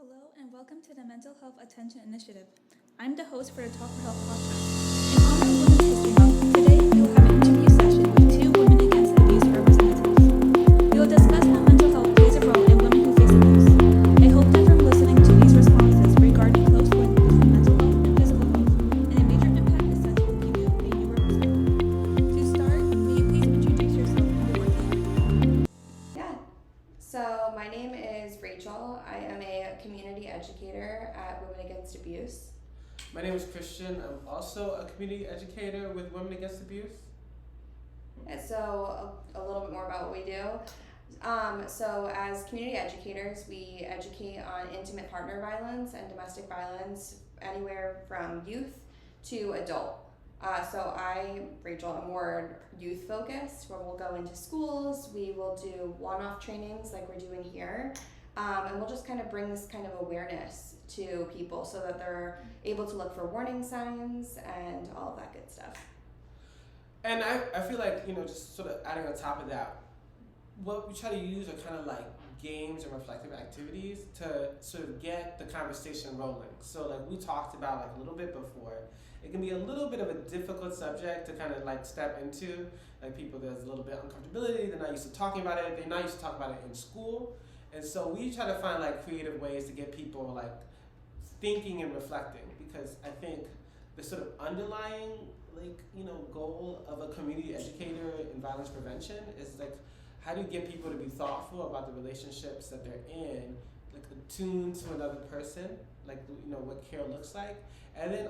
Hello and welcome to the Mental Health Attention Initiative. I'm the host for the Talk4Help podcast. In honor of Women's History Month, today we will have an interview session with two Women Against Abuse representatives. We will discuss how mental health plays a role in women who face abuse. I hope that from listening to these responses regarding close link between mental health and physical health, and a major impact this has will give you a newer perspective. To start, may you please introduce yourself and your work team? Yeah. So my name is Rachel. I am a community educator at Women Against Abuse. My name is Christian. I'm also a community educator with Women Against Abuse. And so a little bit more about what we do. So as community educators, we educate on intimate partner violence and domestic violence anywhere from youth to adult. So I, Rachel, am more youth focused, where we'll go into schools, we will do one-off trainings like we're doing here, and we'll just kind of bring this kind of awareness to people so that they're able to look for warning signs and all of that good stuff. And I feel like, just sort of adding on top of that, what we try to use are kind of like games and reflective activities to sort of get the conversation rolling. So like we talked about like a little bit before, it can be a little bit of a difficult subject to kind of like step into. Like people, there's a little bit of uncomfortability, they're not used to talking about it, they're not used to talking about it in school. And so we try to find like creative ways to get people like thinking and reflecting, because I think the sort of underlying goal of a community educator in violence prevention is like, how do you get people to be thoughtful about the relationships that they're in, like attuned to another person, like what care looks like, and then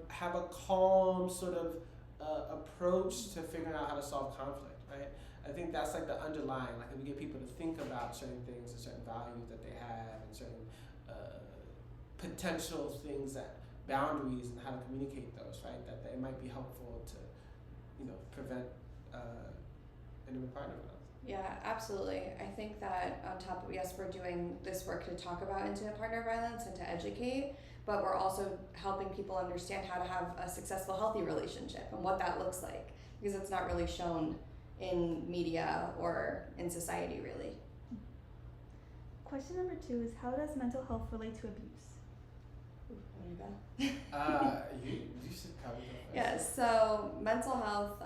have a calm sort of approach to figuring out how to solve conflict, right? I think that's like the underlying, like if we get people to think about certain things and certain values that they have and certain potential things, that boundaries and how to communicate those, right? That it might be helpful to, prevent intimate partner violence. Yeah, absolutely. I think that on top of, yes, we're doing this work to talk about intimate partner violence and to educate, but we're also helping people understand how to have a successful, healthy relationship and what that looks like, because it's not really shown in media or in society, really. Question number 2 is, how does mental health relate to abuse? You should probably go first. Yes, so mental health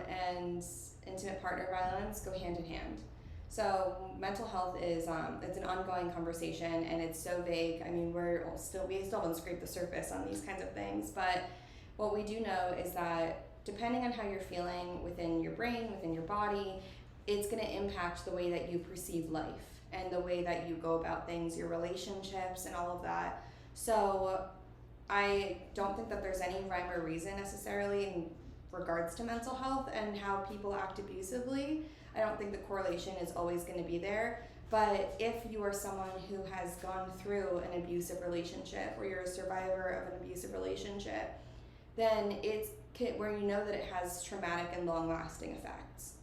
and intimate partner violence go hand in hand. So mental health is it's an ongoing conversation, and it's so vague. I mean, we still haven't scraped the surface on these kinds of things, but what we do know is that depending on how you're feeling within your brain, within your body, it's going to impact the way that you perceive life and the way that you go about things, your relationships and all of that. So I don't think that there's any rhyme or reason necessarily in regards to mental health and how people act abusively. I don't think the correlation is always going to be there. But if you are someone who has gone through an abusive relationship, or you're a survivor of an abusive relationship, then it's where you know that it has traumatic and long-lasting effects.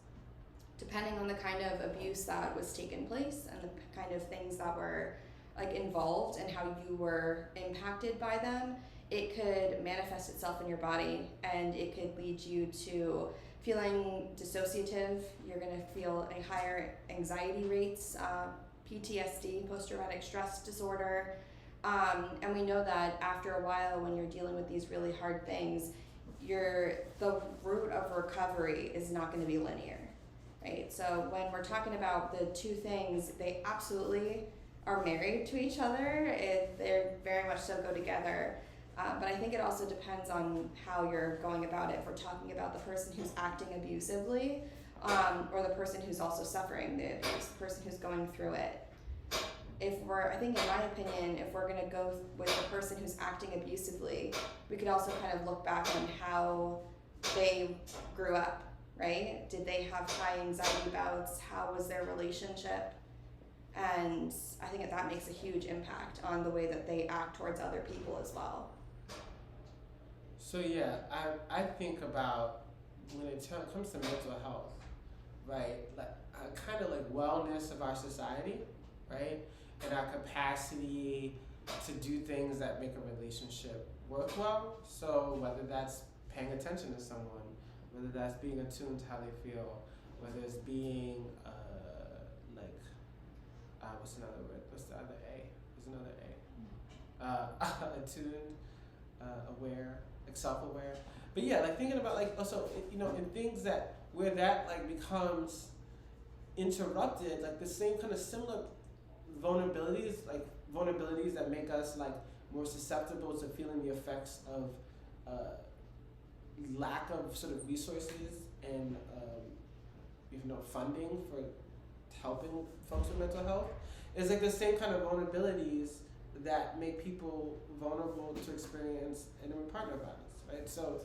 Depending on the kind of abuse that was taken place and the kind of things that were like involved and how you were impacted by them, it could manifest itself in your body, and it could lead you to feeling dissociative. You're going to feel a higher anxiety rates, PTSD, post-traumatic stress disorder, and we know that after a while, when you're dealing with these really hard things, the route of recovery is not going to be linear, right? So when we're talking about the two things, they absolutely are married to each other. They're very much so go together. But I think it also depends on how you're going about it. If we're talking about the person who's acting abusively, or the person who's also suffering the abuse, the person who's going through it. I think in my opinion, if we're gonna go with the person who's acting abusively, we could also kind of look back on how they grew up, right? Did they have high anxiety bouts? How was their relationship? And I think that makes a huge impact on the way that they act towards other people as well. So yeah, I think about when it comes to mental health, right? Like kind of like wellness of our society, right? And our capacity to do things that make a relationship work well. So whether that's paying attention to someone, whether that's being attuned to how they feel, whether it's being what's another word? What's the other A? There's another attuned, aware, like self-aware. But yeah, like thinking about like also in things that where that like becomes interrupted, like the same kind of similar vulnerabilities that make us like more susceptible to feeling the effects of lack of sort of resources and funding for helping folks with mental health is like the same kind of vulnerabilities that make people vulnerable to experience intimate partner violence, right? So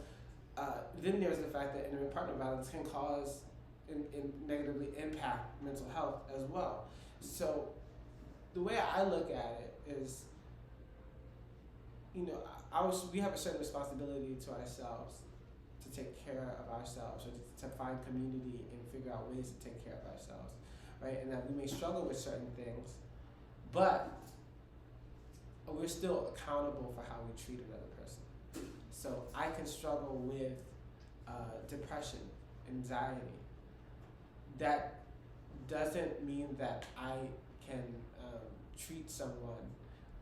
then there's the fact that intimate partner violence can cause and negatively impact mental health as well. So the way I look at it is, we have a certain responsibility to ourselves to take care of ourselves, or to find community and figure out ways to take care of ourselves, right? And that we may struggle with certain things, but we're still accountable for how we treat another person. So I can struggle with depression, anxiety. That doesn't mean that I can treat someone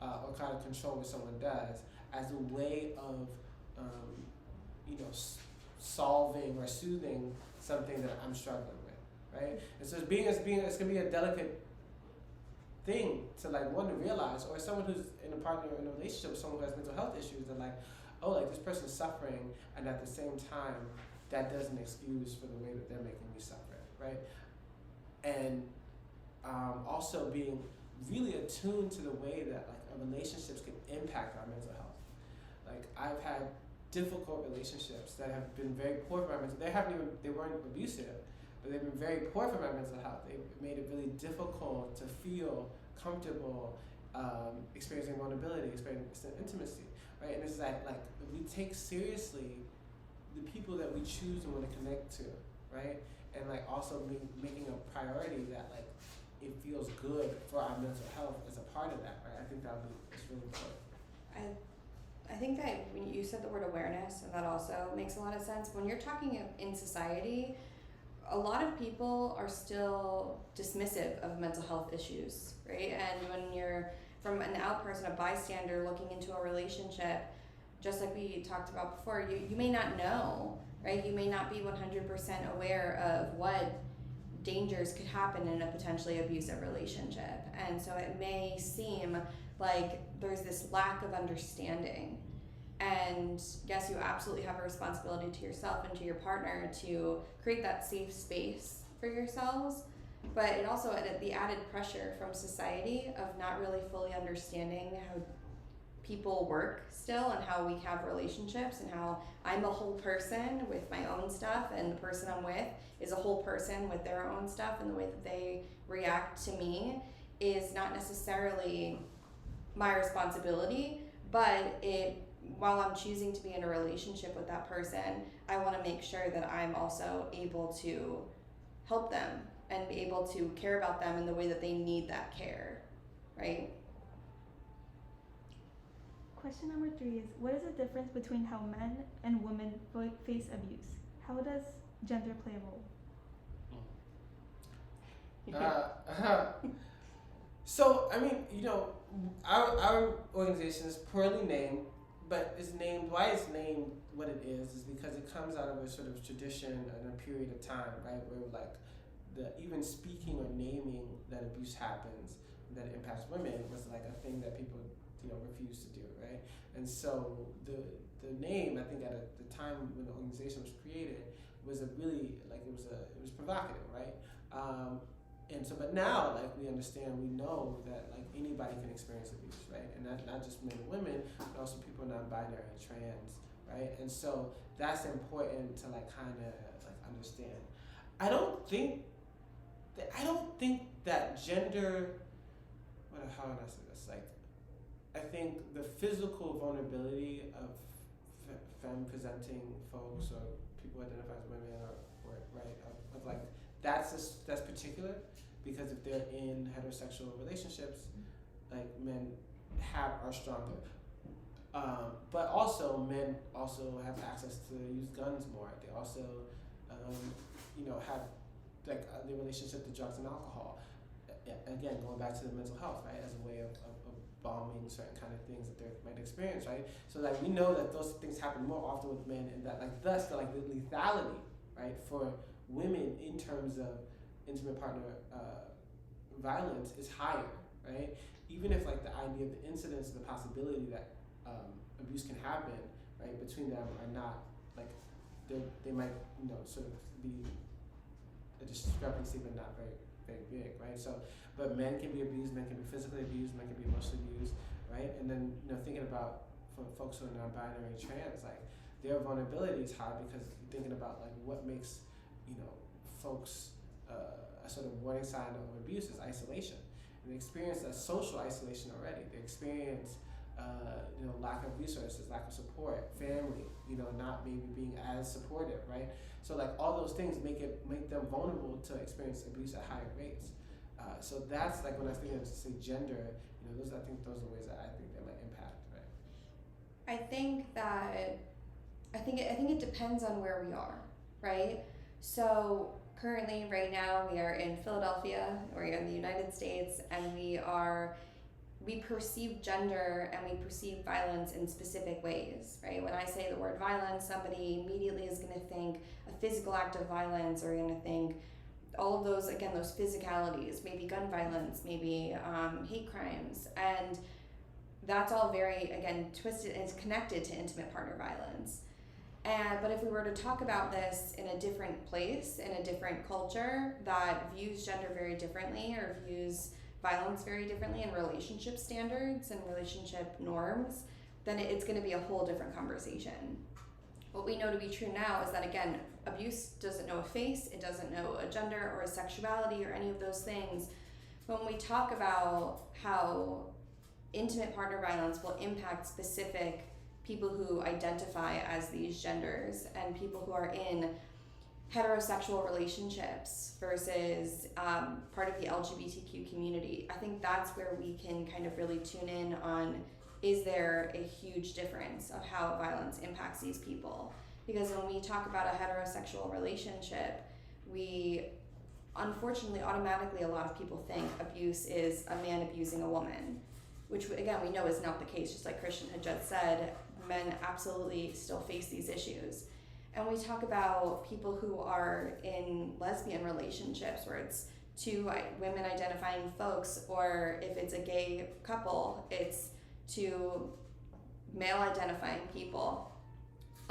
or kind of control what someone does as a way of solving or soothing something that I'm struggling with, right? And so it's gonna be a delicate thing to like one to realize, or someone who's in a relationship with someone who has mental health issues, that like, oh, like this person's suffering, and at the same time, that doesn't excuse for the way that they're making me suffer, right? And also being really attuned to the way that like our relationships can impact our mental health. Like I've had difficult relationships that have been very poor for my mental. They weren't abusive, but they've been very poor for my mental health. They made it really difficult to feel comfortable, experiencing vulnerability, experiencing intimacy, right? And it's like we take seriously the people that we choose and want to connect to, right? And like also making a priority that like it feels good for our mental health as a part of that, right? I think it's really important. I think that when you said the word awareness, and that also makes a lot of sense. When you're talking in society, a lot of people are still dismissive of mental health issues, right? And when you're from an out person, a bystander looking into a relationship, just like we talked about before, you may not know, right? You may not be 100% aware of what dangers could happen in a potentially abusive relationship. And so it may seem like there's this lack of understanding. And yes, you absolutely have a responsibility to yourself and to your partner to create that safe space for yourselves. But it also added the added pressure from society of not really fully understanding how people work still, and how we have relationships, and how I'm a whole person with my own stuff, and the person I'm with is a whole person with their own stuff, and the way that they react to me is not necessarily my responsibility, but while I'm choosing to be in a relationship with that person, I want to make sure that I'm also able to help them and be able to care about them in the way that they need that care, right? Question number 3 is, what is the difference between how men and women face abuse? How does gender play a role? So, I mean, our organization is poorly named, but why it's named what it is because it comes out of a sort of tradition and a period of time, right, where like even speaking or naming that abuse happens, that it impacts women, was like a thing that people refused to do, right? And so the name, I think at the time when the organization was created, was a really like it was provocative, right? And so, but now, like we understand, we know that like anybody can experience abuse, right? And not just men and women, but also people non-binary, trans, right? And so that's important to like kind of like understand. I don't think that gender. How would I say this? Like, I think the physical vulnerability of femme presenting folks or people identify as women or right of like that's particular. Because if they're in heterosexual relationships, like men are stronger. But also men also have access to use guns more. They also, have like their relationship to drugs and alcohol. Again, going back to the mental health, right, as a way of bombing certain kind of things that they might experience, right? So like we know that those things happen more often with men, and that like thus the lethality, right, for women in terms of intimate partner violence is higher, right? Even if like the idea of the incidence, the possibility that abuse can happen, right, between them are not like they might sort of be a discrepancy, but not very very big, right? So, but men can be abused, men can be physically abused, men can be emotionally abused, right? And then thinking about for folks who are non-binary and trans, like their vulnerability is high because you're thinking about like what makes folks a sort of warning sign of abuse is isolation. And they experience a social isolation already. They experience lack of resources, lack of support, family, not maybe being as supportive, right? So like all those things make them vulnerable to experience abuse at higher rates. So that's like when I think of say gender, I think those are the ways that I think they might impact, right? I think it depends on where we are, right? So currently, right now, we are in Philadelphia, we're in the United States, and we perceive gender and we perceive violence in specific ways, right? When I say the word violence, somebody immediately is going to think a physical act of violence, or going to think all of those, again, those physicalities, maybe gun violence, maybe hate crimes, and that's all very, again, twisted and it's connected to intimate partner violence. But if we were to talk about this in a different place, in a different culture that views gender very differently or views violence very differently in relationship standards and relationship norms, then it's going to be a whole different conversation. What we know to be true now is that, again, abuse doesn't know a face, it doesn't know a gender or a sexuality or any of those things. When we talk about how intimate partner violence will impact specific people who identify as these genders and people who are in heterosexual relationships versus part of the LGBTQ community, I think that's where we can kind of really tune in on, is there a huge difference of how violence impacts these people? Because when we talk about a heterosexual relationship, we unfortunately automatically, a lot of people think abuse is a man abusing a woman, which again we know is not the case. Just like Christian had just said, men absolutely still face these issues. And we talk about people who are in lesbian relationships where it's two women identifying folks, or if it's a gay couple, it's two male identifying people.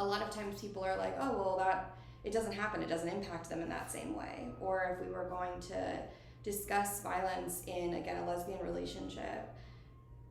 A lot of times people are like, oh, well, that it doesn't happen, it doesn't impact them in that same way. Or if we were going to discuss violence in, again, a lesbian relationship,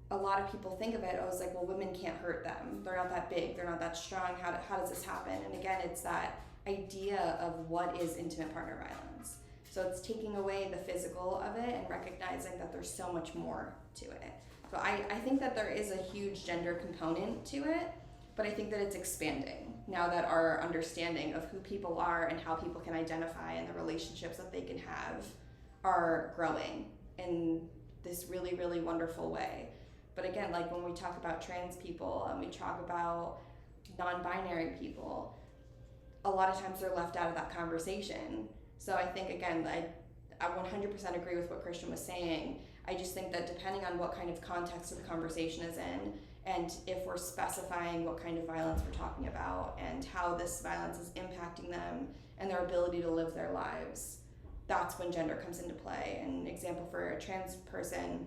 a lot of people think of it, I was like, well, women can't hurt them. They're not that big, they're not that strong, how does this happen? And again, it's that idea of what is intimate partner violence. So it's taking away the physical of it and recognizing that there's so much more to it. So I think that there is a huge gender component to it, but I think that it's expanding now that our understanding of who people are and how people can identify and the relationships that they can have are growing in this really, really wonderful way. But again, like when we talk about trans people and we talk about non-binary people, a lot of times they're left out of that conversation. So I think, again, I 100% agree with what Christian was saying. I just think that depending on what kind of context the conversation is in, and if we're specifying what kind of violence we're talking about and how this violence is impacting them and their ability to live their lives, that's when gender comes into play. An example for a trans person,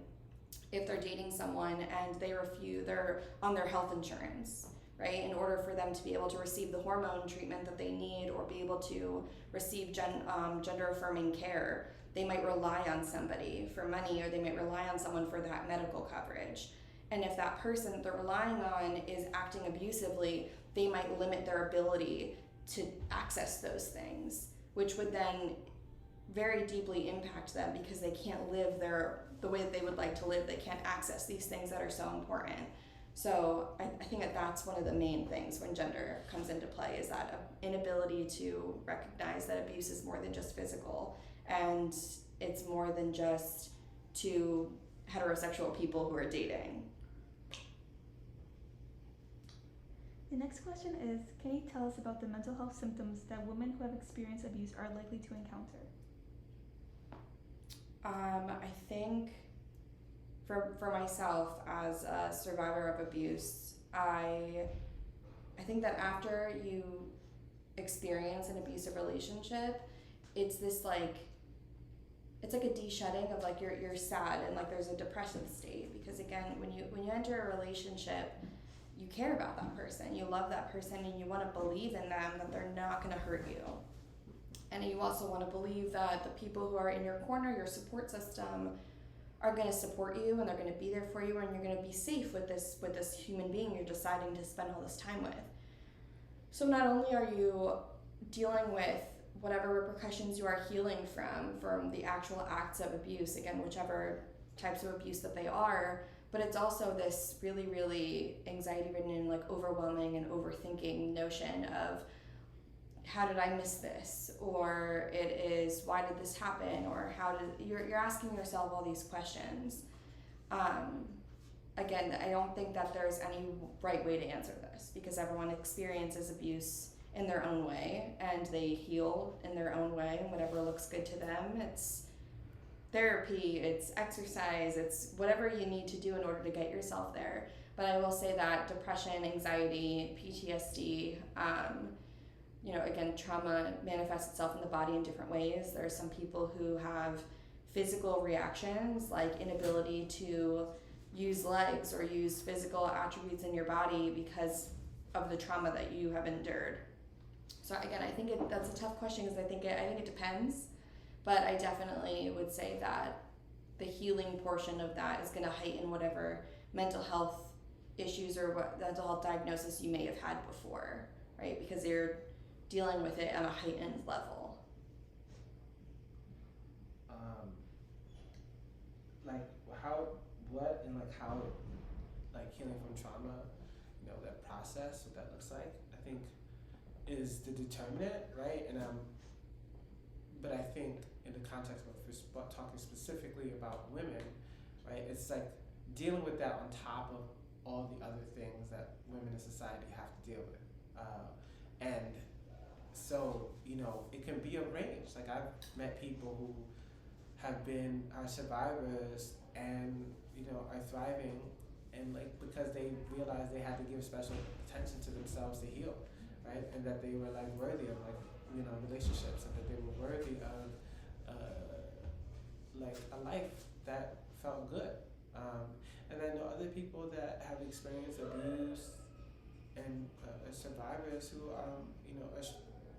if they're dating someone and they're on their health insurance, right? In order for them to be able to receive the hormone treatment that they need or be able to receive gender affirming care, they might rely on somebody for money, or they might rely on someone for that medical coverage. And if that person that they're relying on is acting abusively, they might limit their ability to access those things, which would then very deeply impact them because they can't live the way that they would like to live. They can't access these things that are so important. So I think that that's one of the main things when gender comes into play, is that inability to recognize that abuse is more than just physical, and it's more than just two heterosexual people who are dating. The next question is, can you tell us about the mental health symptoms that women who have experienced abuse are likely to encounter? I think for myself as a survivor of abuse, I think that after you experience an abusive relationship, it's this like, it's like a de-shedding of like you're sad and like there's a depressive state, because again, when you enter a relationship, you care about that person, you love that person, and you want to believe in them that they're not going to hurt you. And you also want to believe that the people who are in your corner, your support system, are going to support you, and they're going to be there for you, and you're going to be safe with this human being you're deciding to spend all this time with. So not only are you dealing with whatever repercussions you are healing from the actual acts of abuse, again, whichever types of abuse that they are, but it's also this really, really anxiety-ridden and like overwhelming and overthinking notion of, how did I miss this? Or it is, why did this happen? Or you're asking yourself all these questions. Again, I don't think that there's any right way to answer this, because everyone experiences abuse in their own way, and they heal in their own way, and whatever looks good to them. It's therapy, it's exercise, it's whatever you need to do in order to get yourself there. But I will say that depression, anxiety, PTSD, again, trauma manifests itself in the body in different ways. There are some people who have physical reactions, like inability to use legs or use physical attributes in your body because of the trauma that you have endured. So again, I think that's a tough question, because I think it depends, but I definitely would say that the healing portion of that is going to heighten whatever mental health issues or what mental health diagnosis you may have had before, right? Because you're dealing with it on a heightened level. Healing from trauma, that process, what that looks like, I think is the determinant, right? But I think in the context of talking specifically about women, right, it's like dealing with that on top of all the other things that women in society have to deal with. And so, it can be a range. Like, I've met people who are survivors and, are thriving, and because they realized they had to give special attention to themselves to heal, right? And that they were worthy of relationships, and that they were worthy of a life that felt good. And then there are other people that have experienced abuse and survivors who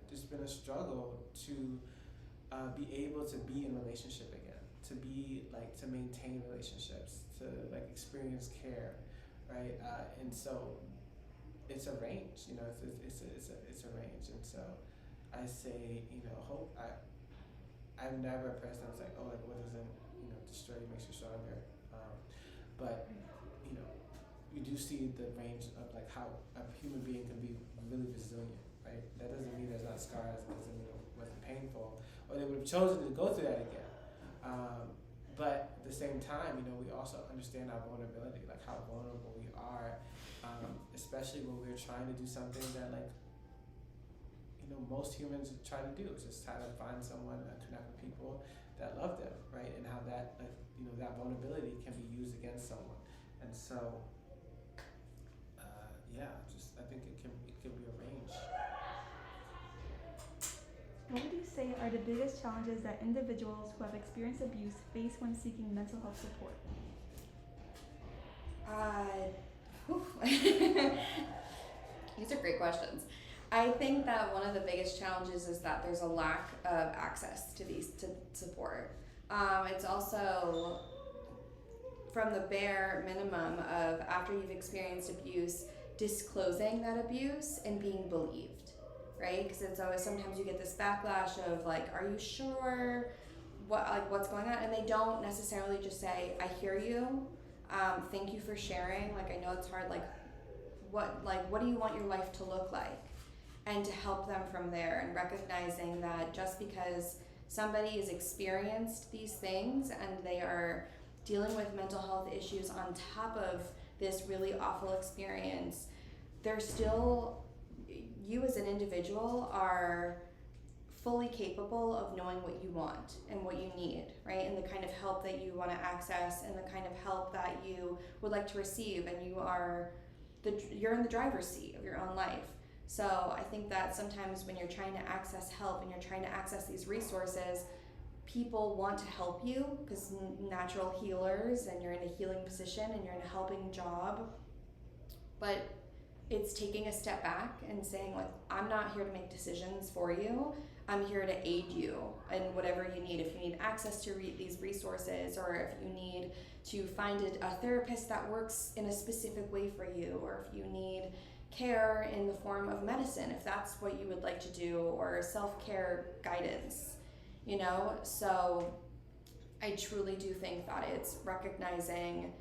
there's been a struggle to be able to be in relationship again, to maintain relationships, to experience care, right? And so it's a range, it's a range. And so I say, hope. I'm never a person that's like, what doesn't destroy you makes you stronger. But you do see the range of how a human being can be really resilient, right? That doesn't mean there's not scars. It doesn't mean it wasn't painful, or they would have chosen to go through that again. But at the same time, we also understand our vulnerability, how vulnerable we are, especially when we're trying to do something that most humans try to do, is just try to find someone and connect with people that love them, right? And how that that vulnerability can be used against someone. And so I think it can be a range. What would you say are the biggest challenges that individuals who have experienced abuse face when seeking mental health support? These are great questions. I think that one of the biggest challenges is that there's a lack of access to support. It's also from the bare minimum of, after you've experienced abuse, disclosing that abuse and being believed, right? Because it's always, sometimes you get this backlash of are you sure what's going on? And they don't necessarily just say, I hear you, thank you for sharing, I know it's hard, what do you want your life to look like? And to help them from there, and recognizing that just because somebody has experienced these things and they are dealing with mental health issues on top of this really awful experience, they're still, you as an individual are fully capable of knowing what you want and what you need, right? And the kind of help that you want to access and the kind of help that you would like to receive, and you're in the driver's seat of your own life. So I think that sometimes when you're trying to access help and you're trying to access these resources, people want to help you because natural healers, and you're in a healing position and you're in a helping job, but it's taking a step back and saying, like, I'm not here to make decisions for you. I'm here to aid you in whatever you need. If you need access to these resources, or if you need to find a therapist that works in a specific way for you, or if you need care in the form of medicine, if that's what you would like to do, or self-care guidance, you know? So I truly do think that it's recognizing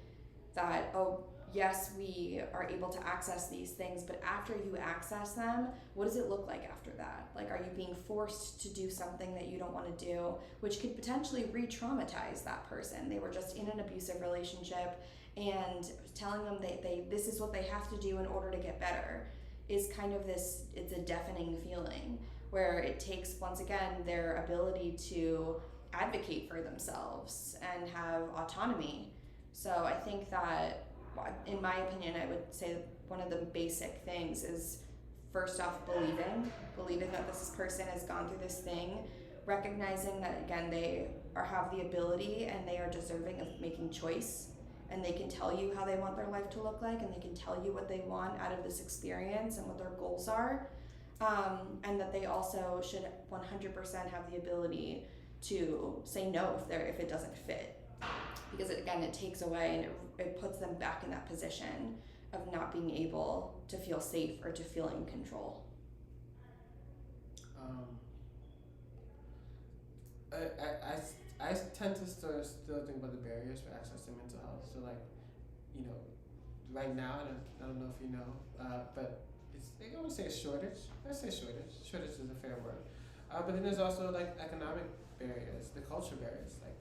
that, oh, yes, we are able to access these things, but after you access them, what does it look like after that? Like, are you being forced to do something that you don't want to do, which could potentially re-traumatize that person? They were just in an abusive relationship, and telling them this is what they have to do in order to get better is kind of this, it's a deafening feeling where it takes, once again, their ability to advocate for themselves and have autonomy. So I think that, in my opinion, I would say one of the basic things is, first off, believing that this person has gone through this thing, recognizing that, again, they have the ability and they are deserving of making choice, and they can tell you how they want their life to look like, and they can tell you what they want out of this experience and what their goals are, and that they also should 100% have the ability to say no if it doesn't fit. Because again, it takes away and it puts them back in that position of not being able to feel safe or to feel in control. I tend to still think about the barriers for access to mental health. So, like, you know, right now, I don't know if you know, but they always say a shortage. I say shortage. Shortage is a fair word. But then there's also, like, economic barriers, the culture barriers, like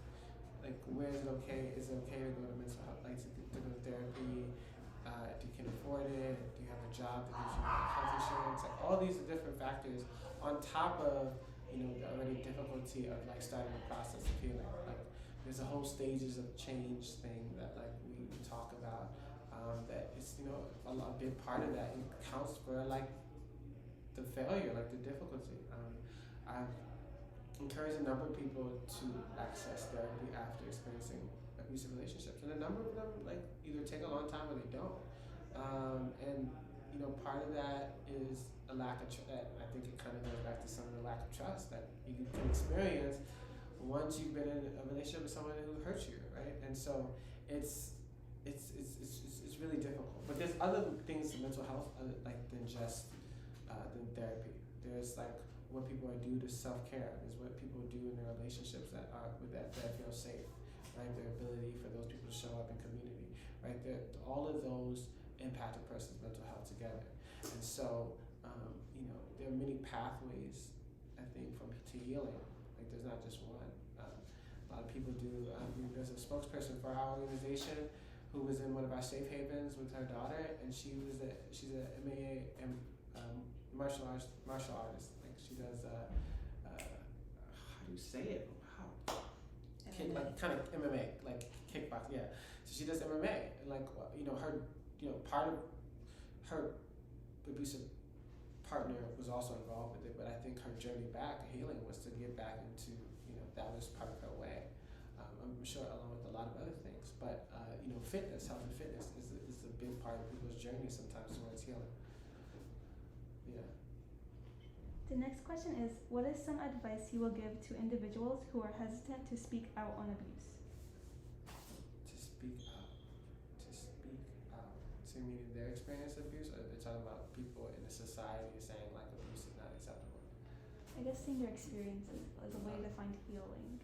where is it okay? Is it okay to go to mental health, like to go to therapy? Do you can afford it? Do you have a job that gives you health insurance? Like, all these are different factors on top of, you know, the already difficulty of, like, starting the process of healing. Like, there's a whole stages of change thing that, like, we talk about. That is, you know, a big part of that accounts for, like, the failure, like the difficulty. I've encouraged a number of people to access therapy after experiencing abusive relationships, and a number of them, like, either take a long time or they don't. And you know, part of that is a lack of I think it kind of goes back to some of the lack of trust that you can experience once you've been in a relationship with someone who hurts you, right? And so it's really difficult. But there's other things to mental health, like, than just than therapy. There's, like, what people do to self-care. There's what people do in their relationships that feel safe, right? Their ability for those people to show up in community, right? All of those impact a person's mental health together. And so, you know, there are many pathways, I think, to healing. Like, there's not just one. A lot of people do. There's a spokesperson for our organization who was in one of our safe havens with her daughter, and she's a MAA and martial artist. Like, she does how do you say it? Wow. Like, kind of MMA, like kickboxing. Yeah. So she does MMA, and, like, you know, part of her abusive partner was also involved with it, but I think her journey back, healing, was to get back into, you know, that was part of her way. I'm sure along with a lot of other things, but you know, health and fitness is a big part of people's journey sometimes towards healing. Yeah. The next question is, what is some advice you will give to individuals who are hesitant to speak out on abuse? To speak out. So you mean their experience of abuse, or they're talking about people in the society saying, like, abuse is not acceptable? I guess seeing their experiences as a way to find healing.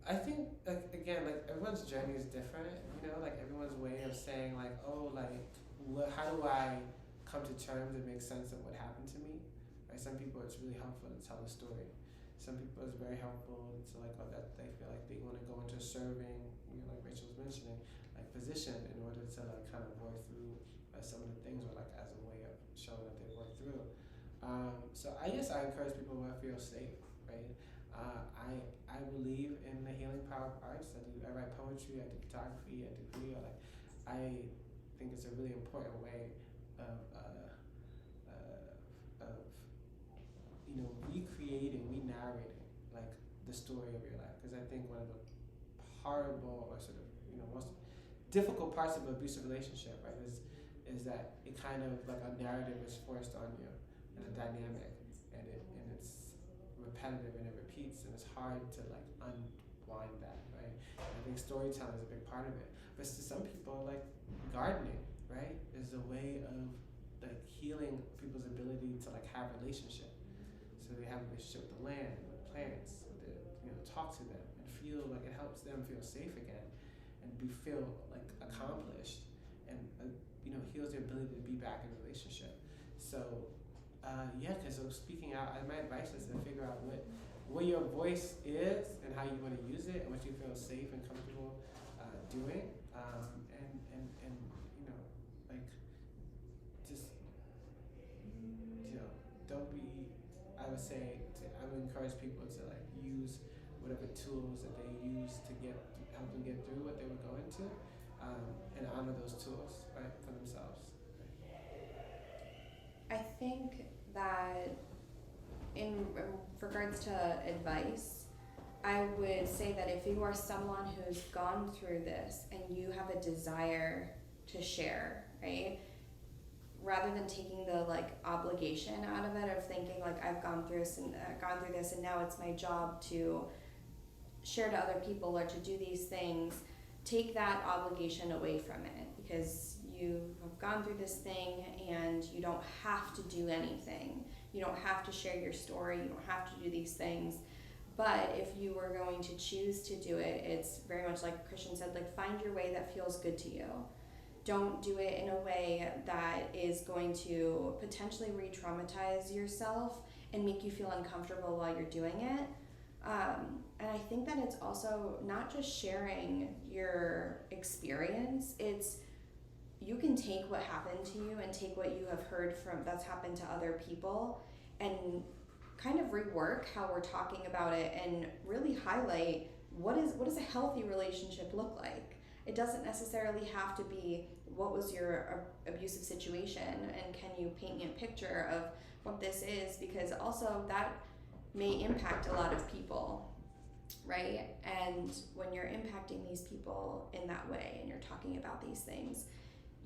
I think, like, again, like, everyone's journey is different, you know, like, everyone's way of saying, like, oh, like, how do I come to terms and make sense of what happened to me, right? Some people, it's really helpful to tell a story. Some people, it's very helpful to, like, that they feel like they want to go into a serving, you know, like Rachel was mentioning, like, position in order to, like, kind of work through some of the things, or, like, as a way of showing that they worked through. So I guess I encourage people to feel safe, right? I believe in the healing power of arts. I write poetry, I do photography, I do video. Like, I think it's a really important way of recreating, re-narrating like the story of your life. Because I think one of the horrible or sort of most difficult parts of an abusive relationship, right, is that it kind of like a narrative is forced on you and a dynamic, and it's repetitive and it repeats, and it's hard to like unwind that, right? And I think storytelling is a big part of it. But to some people, like gardening, right, is a way of like healing people's ability to like have relationship. So they have a relationship with the land, with plants, talk to them and feel like it helps them feel safe again, and feel like accomplished, and heals their ability to be back in a relationship. So because speaking out, my advice is to figure out what your voice is and how you want to use it and what you feel safe and comfortable doing, and like just don't be. I would encourage people to like use whatever tools that they use to help them get through what they were going to, and honor those tools, right, for themselves. I think that in regards to advice, I would say that if you are someone who's gone through this and you have a desire to share, right, rather than taking the like obligation out of it, of thinking like I've gone through this and now it's my job to share to other people or to do these things, take that obligation away from it, because you have gone through this thing and you don't have to do anything. You don't have to share your story. You don't have to do these things. But if you were going to choose to do it, it's very much like Christian said, like find your way that feels good to you. Don't do it in a way that is going to potentially re-traumatize yourself and make you feel uncomfortable while you're doing it. And I think that it's also not just sharing your experience, it's you can take what happened to you and take what you have heard from that's happened to other people and kind of rework how we're talking about it and really highlight what does a healthy relationship look like. It doesn't necessarily have to be what was your abusive situation, and can you paint me a picture of what this is, because also that may impact a lot of people, right? And when you're impacting these people in that way and you're talking about these things,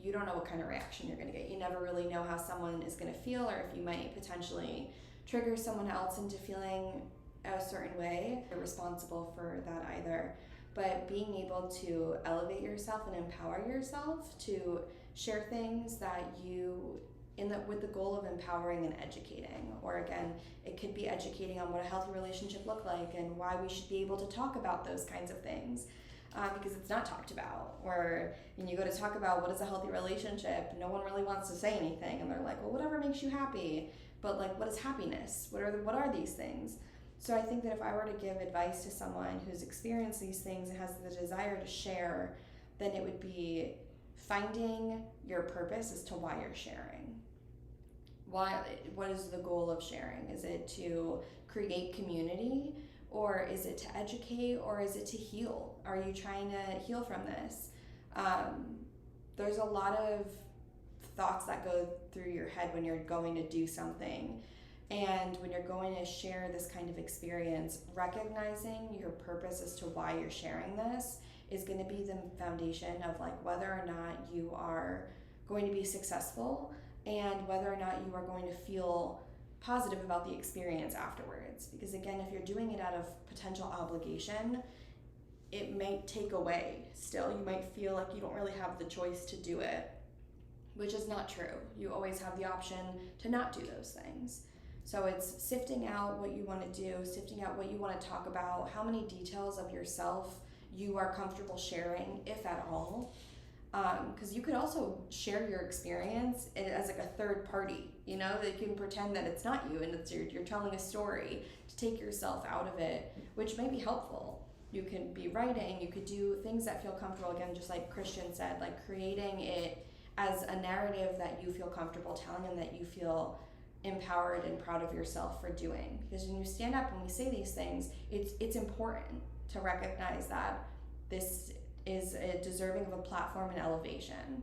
you don't know what kind of reaction you're going to get. You never really know how someone is going to feel, or if you might potentially trigger someone else into feeling a certain way. You're responsible for that either. But being able to elevate yourself and empower yourself to share things that with the goal of empowering and educating. Or again, it could be educating on what a healthy relationship look like and why we should be able to talk about those kinds of things. Because it's not talked about. Or when you go to talk about what is a healthy relationship, no one really wants to say anything, and they're like, well, whatever makes you happy. But like, what is happiness? What are these things? So I think that if I were to give advice to someone who's experienced these things and has the desire to share, then it would be finding your purpose as to why you're sharing. What is the goal of sharing? Is it to create community, or is it to educate, or is it to heal? Are you trying to heal from this? There's a lot of thoughts that go through your head when you're going to do something. And when you're going to share this kind of experience, recognizing your purpose as to why you're sharing this is going to be the foundation of like whether or not you are going to be successful and whether or not you are going to feel positive about the experience afterwards. Because again, if you're doing it out of potential obligation, it may take away still. You might feel like you don't really have the choice to do it, which is not true. You always have the option to not do those things. So it's sifting out what you want to do, sifting out what you want to talk about, how many details of yourself you are comfortable sharing, if at all. Because you could also share your experience as like a third party, that you can pretend that it's not you and it's you're telling a story to take yourself out of it, which may be helpful. You can be writing, you could do things that feel comfortable, again, just like Christian said, like creating it as a narrative that you feel comfortable telling and that you feel empowered and proud of yourself for doing. Because when you stand up and we say these things, it's important to recognize that this is a deserving of a platform and elevation.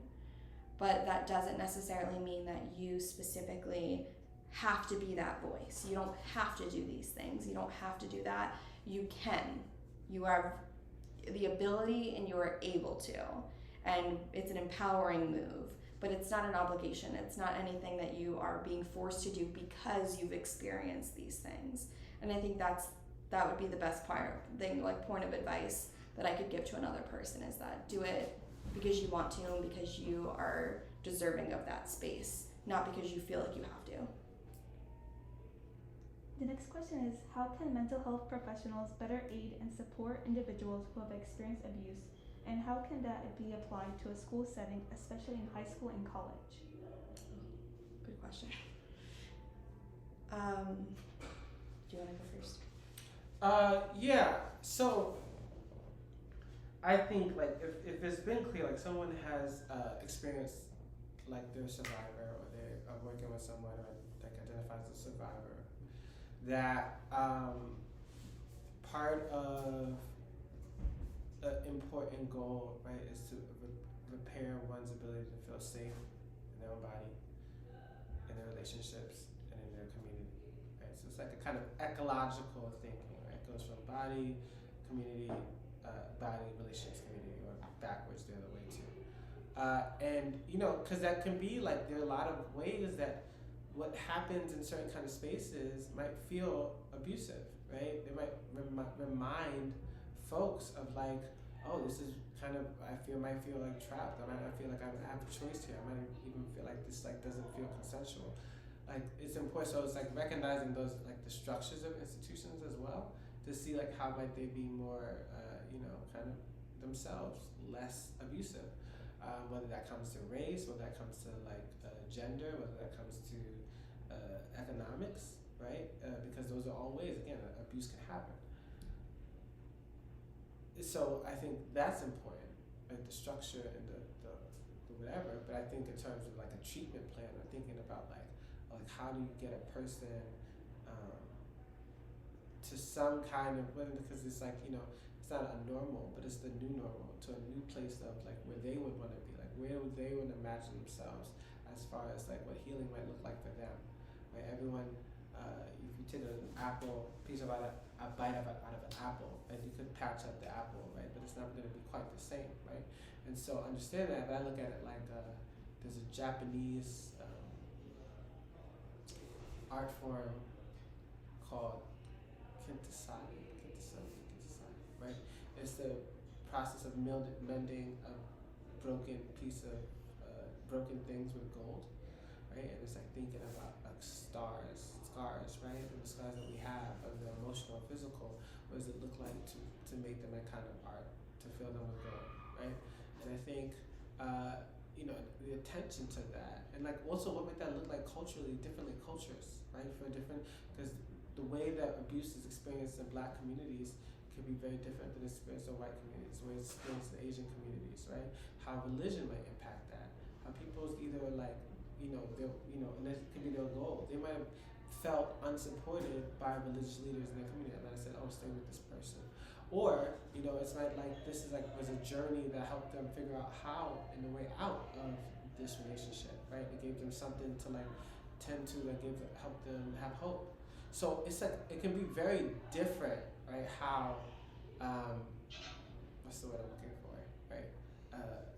But that doesn't necessarily mean that you specifically have to be that voice. You don't have to do these things. You don't have to do that. You can. You have the ability and you are able to. And it's an empowering move, but it's not an obligation. It's not anything that you are being forced to do because you've experienced these things. And I think that would be the best point of advice that I could give to another person, is that do it because you want to and because you are deserving of that space, not because you feel like you have to. The next question is, how can mental health professionals better aid and support individuals who have experienced abuse, and how can that be applied to a school setting, especially in high school and college? Good question. Do you want to go first? Yeah. So I think like if it's been clear, like someone has experienced like they're a survivor, or they are working with someone or like identifies as a survivor, that part of an important goal, right, is to repair one's ability to feel safe in their own body, in their relationships, and in their community, right? So it's like a kind of ecological thinking, right? It goes from body, community, body, relationships, community, or backwards the other way too. And you know, because that can be like, there are a lot of ways that what happens in certain kind of spaces might feel abusive, right? They might remind folks of like, oh, this is kind of, might feel like trapped. I might not feel like I have a choice here. I might even feel like this like doesn't feel consensual. Like it's important, so it's like recognizing those, like the structures of institutions as well, to see like how might they be more, kind of themselves less abusive. Whether that comes to race, whether that comes to like gender, whether that comes to economics, right? Because those are all ways, again, abuse can happen. So I think that's important, like the structure and the whatever. But I think in terms of like a treatment plan, or thinking about like how do you get a person to some kind of, because it's like, it's not a normal, but it's the new normal, to a new place of like where they would want to be, like where would they want to imagine themselves as far as like what healing might look like for them, right? Everyone, if you take an apple, a bite out of an apple, and you could patch up the apple, right? But it's not going to be quite the same, right? And so understand that, but I look at it like there's a Japanese art form called kintasai, right? It's the process of mending a broken piece of broken things with gold, right? And it's like thinking about like scars, right? And the scars that we have, whether they're emotional or physical, what does it look like to make them a kind of art, to fill them with gold, right? And I think the attention to that, and like also what might that look like culturally, differently cultures, right? Because the way that abuse is experienced in Black communities can be very different than experienced in white communities, the way it's experienced in Asian communities, right? How religion might impact that, how people's either like, and that can be their goal. They might have felt unsupported by religious leaders in their community, and then I said, oh, stay with this person. Or, it's like this is like was a journey that helped them figure out how and the way out of this relationship, right? It gave them something to like tend to, that helped them have hope. So it's like it can be very different, right? How what's the word I'm looking for, right?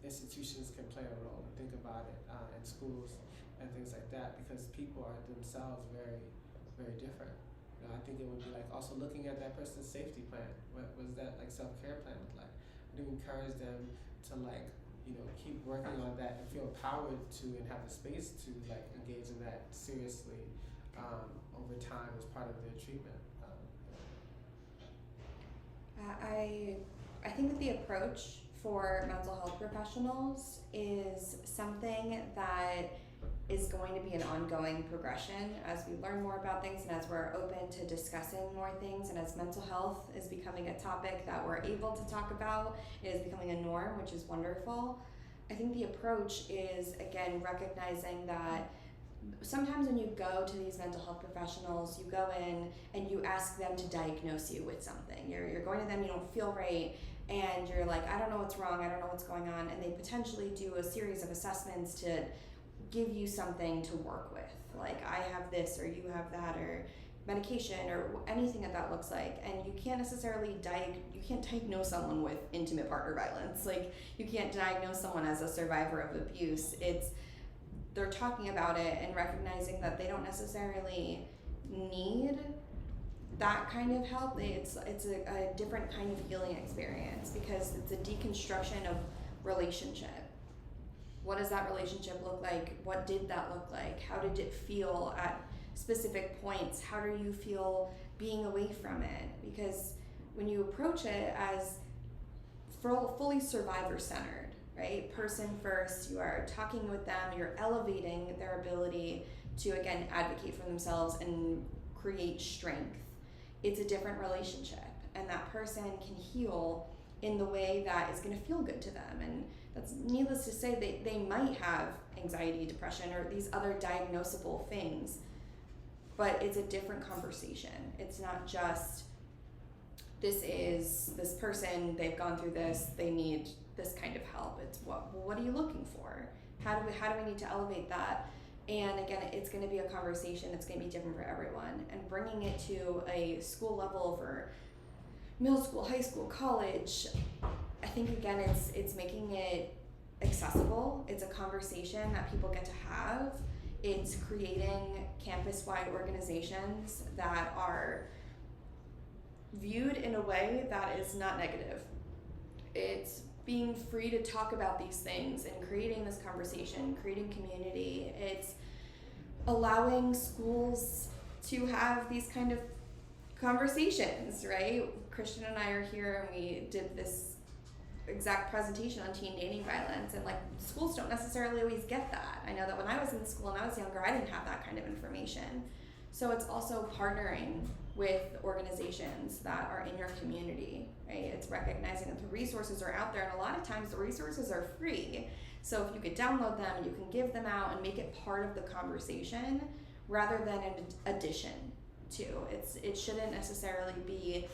Institutions can play a role. Think about it in schools and things like that, because people are themselves very, very different. I think it would be like also looking at that person's safety plan. What was that like self-care plan look like? To encourage them to like, keep working on that and feel empowered to, and have the space to like engage in that seriously over time as part of their treatment. I think that the approach for mental health professionals is something that is going to be an ongoing progression as we learn more about things and as we're open to discussing more things, and as mental health is becoming a topic that we're able to talk about, it is becoming a norm, which is wonderful. I think the approach is, again, recognizing that sometimes when you go to these mental health professionals, you go in and you ask them to diagnose you with something. You're going to them, you don't feel right, and you're like, I don't know what's wrong, I don't know what's going on, and they potentially do a series of assessments to give you something to work with. Like, I have this, or you have that, or medication, or anything that looks like. And you can't necessarily you can't diagnose someone with intimate partner violence. Like, you can't diagnose someone as a survivor of abuse. They're talking about it and recognizing that they don't necessarily need that kind of help. It's a different kind of healing experience, because it's a deconstruction of relationship. What does that relationship look like? What did that look like? How did it feel at specific points? How do you feel being away from it? Because when you approach it as fully survivor-centered, right? Person first, you are talking with them, you're elevating their ability to, again, advocate for themselves and create strength. It's a different relationship, and that person can heal in the way that is going to feel good to them. And that's needless to say, they might have anxiety, depression, or these other diagnosable things, but it's a different conversation. It's not just, this person, they've gone through this, they need this kind of help. It's what are you looking for? How do we need to elevate that? And again, it's going to be a conversation. It's going to be different for everyone. And bringing it to a school level for middle school, high school, college, I think, again, it's making it accessible. It's a conversation that people get to have. It's creating campus-wide organizations that are viewed in a way that is not negative. It's being free to talk about these things and creating this conversation, creating community. It's allowing schools to have these kind of conversations, right? Christian and I are here, and we did this exact presentation on teen dating violence, and like, schools don't necessarily always get that. I know that when I was in school and I was younger, I didn't have that kind of information. So it's also partnering with organizations that are in your community, right? It's recognizing that the resources are out there, and a lot of times the resources are free. So if you could download them, you can give them out and make it part of the conversation rather than an addition to. It shouldn't necessarily be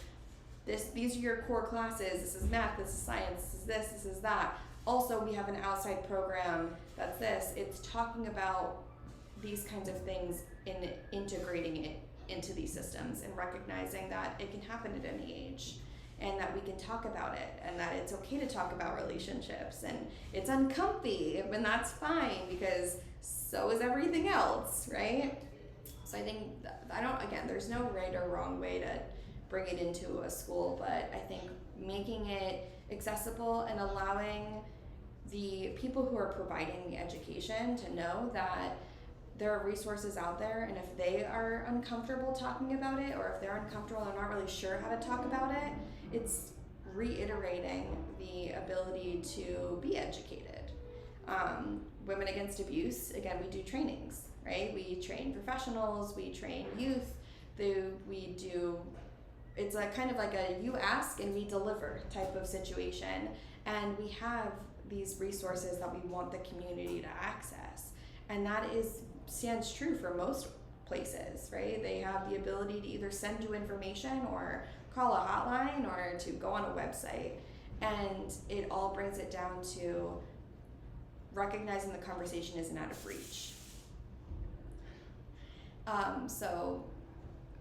these are your core classes, this is math, this is science, this is that. Also, we have an outside program that's this. It's talking about these kinds of things and integrating it into these systems, and recognizing that it can happen at any age, and that we can talk about it, and that it's okay to talk about relationships, and it's uncomfy, and that's fine, because so is everything else, right? So I think there's no right or wrong way to bring it into a school, but I think making it accessible and allowing the people who are providing the education to know that there are resources out there, and if they are uncomfortable talking about it, or if they're uncomfortable and not really sure how to talk about it, it's reiterating the ability to be educated. Women Against Abuse, again, we do trainings, right? We train professionals, we train youth, it's a kind of like a you ask and we deliver type of situation, and we have these resources that we want the community to access, and that stands true for most places, right? They have the ability to either send you information or call a hotline or to go on a website, and it all brings it down to recognizing the conversation isn't out of reach. So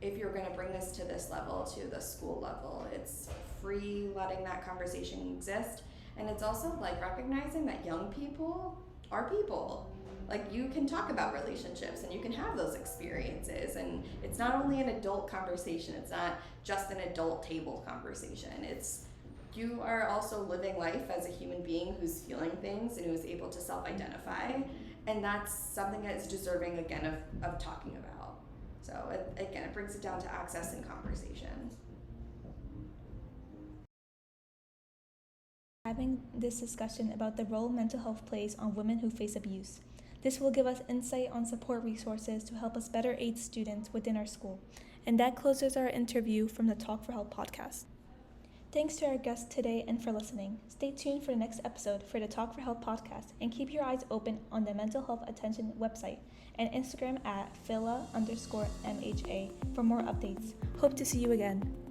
if you're going to bring this to this level, to the school level, it's free letting that conversation exist. And it's also like recognizing that young people are people. Like, you can talk about relationships and you can have those experiences, and it's not only an adult conversation, it's not just an adult table conversation. You are also living life as a human being who's feeling things and who's able to self-identify, and that's something that is deserving, again, of talking about. So it brings it down to access and conversation. Having this discussion about the role mental health plays on women who face abuse. This will give us insight on support resources to help us better aid students within our school. And that closes our interview from the Talk4Help podcast. Thanks to our guests today and for listening. Stay tuned for the next episode for the Talk4Help podcast and keep your eyes open on the Mental Health Attention website and Instagram at Phila_MHA for more updates. Hope to see you again.